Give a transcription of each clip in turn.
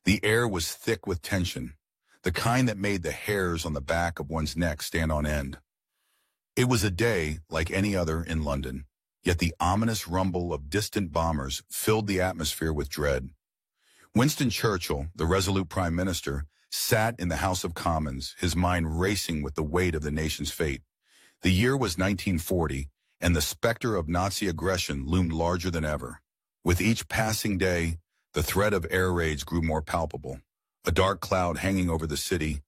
The air was thick with tension, the kind that made the hairs on the back of one's neck stand on end. It was a day like any other in London, yet the ominous rumble of distant bombers filled the atmosphere with dread. Winston Churchill, the resolute Prime Minister, sat in the House of Commons, his mind racing with the weight of the nation's fate. The year was 1940, and the specter of Nazi aggression loomed larger than ever. With each passing day, the threat of air raids grew more palpable, a dark cloud hanging over the city.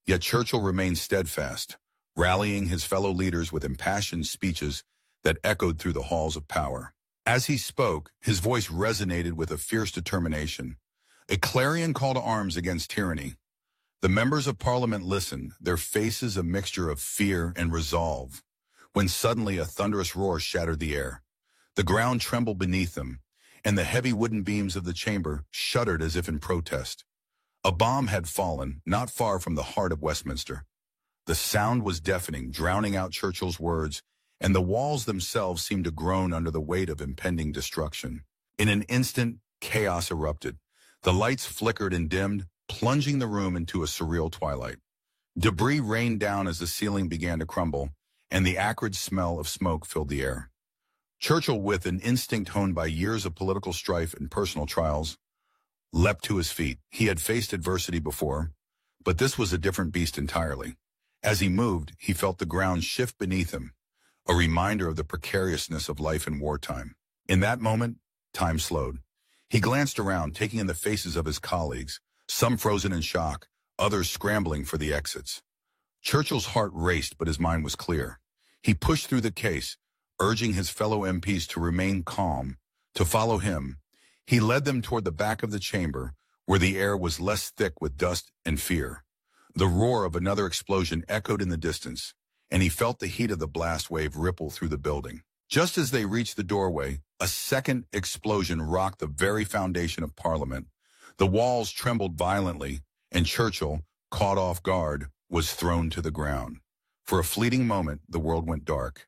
Yet Churchill remained steadfast, rallying his fellow leaders with impassioned speeches that echoed through the halls of power. As he spoke, his voice resonated with a fierce determination, a clarion call to arms against tyranny. The members of Parliament listened, their faces a mixture of fear and resolve, when suddenly a thunderous roar shattered the air. The ground trembled beneath them, and the heavy wooden beams of the chamber shuddered as if in protest. A bomb had fallen, not far from the heart of Westminster. The sound was deafening, drowning out Churchill's words, and the walls themselves seemed to groan under the weight of impending destruction. In an instant, chaos erupted. The lights flickered and dimmed, plunging the room into a surreal twilight. Debris rained down as the ceiling began to crumble, and the acrid smell of smoke filled the air. Churchill, with an instinct honed by years of political strife and personal trials, leapt to his feet. He had faced adversity before, but this was a different beast entirely. As he moved, he felt the ground shift beneath him, a reminder of the precariousness of life in wartime. In that moment, time slowed. He glanced around, taking in the faces of his colleagues, some frozen in shock, others scrambling for the exits. Churchill's heart raced, but his mind was clear. He pushed through the case, urging his fellow MPs to remain calm, to follow him. He led them toward the back of the chamber, where the air was less thick with dust and fear. The roar of another explosion echoed in the distance, and he felt the heat of the blast wave ripple through the building. Just as they reached the doorway, a second explosion rocked the very foundation of Parliament. The walls trembled violently, and Churchill, caught off guard, was thrown to the ground. For a fleeting moment, the world went dark,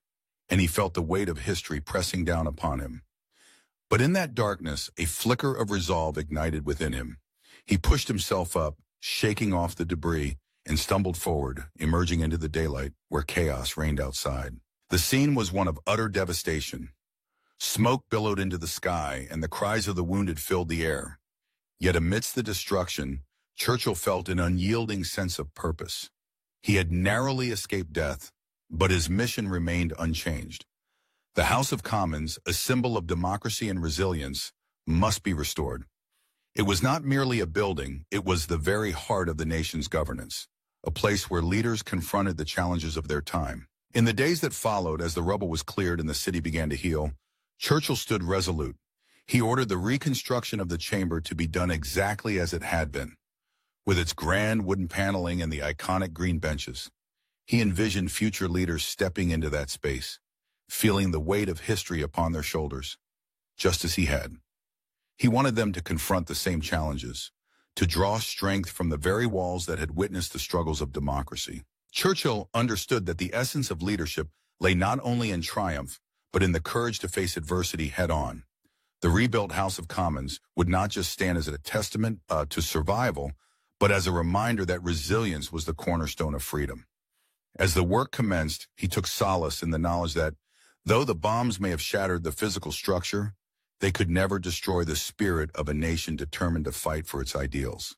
and he felt the weight of history pressing down upon him. But in that darkness, a flicker of resolve ignited within him. He pushed himself up, shaking off the debris, and stumbled forward, emerging into the daylight where chaos reigned outside. The scene was one of utter devastation. Smoke billowed into the sky, and the cries of the wounded filled the air. Yet amidst the destruction, Churchill felt an unyielding sense of purpose. He had narrowly escaped death, but his mission remained unchanged. The House of Commons, a symbol of democracy and resilience, must be restored. It was not merely a building, it was the very heart of the nation's governance, a place where leaders confronted the challenges of their time. In the days that followed, as the rubble was cleared and the city began to heal, Churchill stood resolute. He ordered the reconstruction of the chamber to be done exactly as it had been, with its grand wooden paneling and the iconic green benches. He envisioned future leaders stepping into that space, feeling the weight of history upon their shoulders, just as he had. He wanted them to confront the same challenges, to draw strength from the very walls that had witnessed the struggles of democracy. Churchill understood that the essence of leadership lay not only in triumph, but in the courage to face adversity head-on. The rebuilt House of Commons would not just stand as a testament to survival, but as a reminder that resilience was the cornerstone of freedom. As the work commenced, he took solace in the knowledge that, though the bombs may have shattered the physical structure, they could never destroy the spirit of a nation determined to fight for its ideals.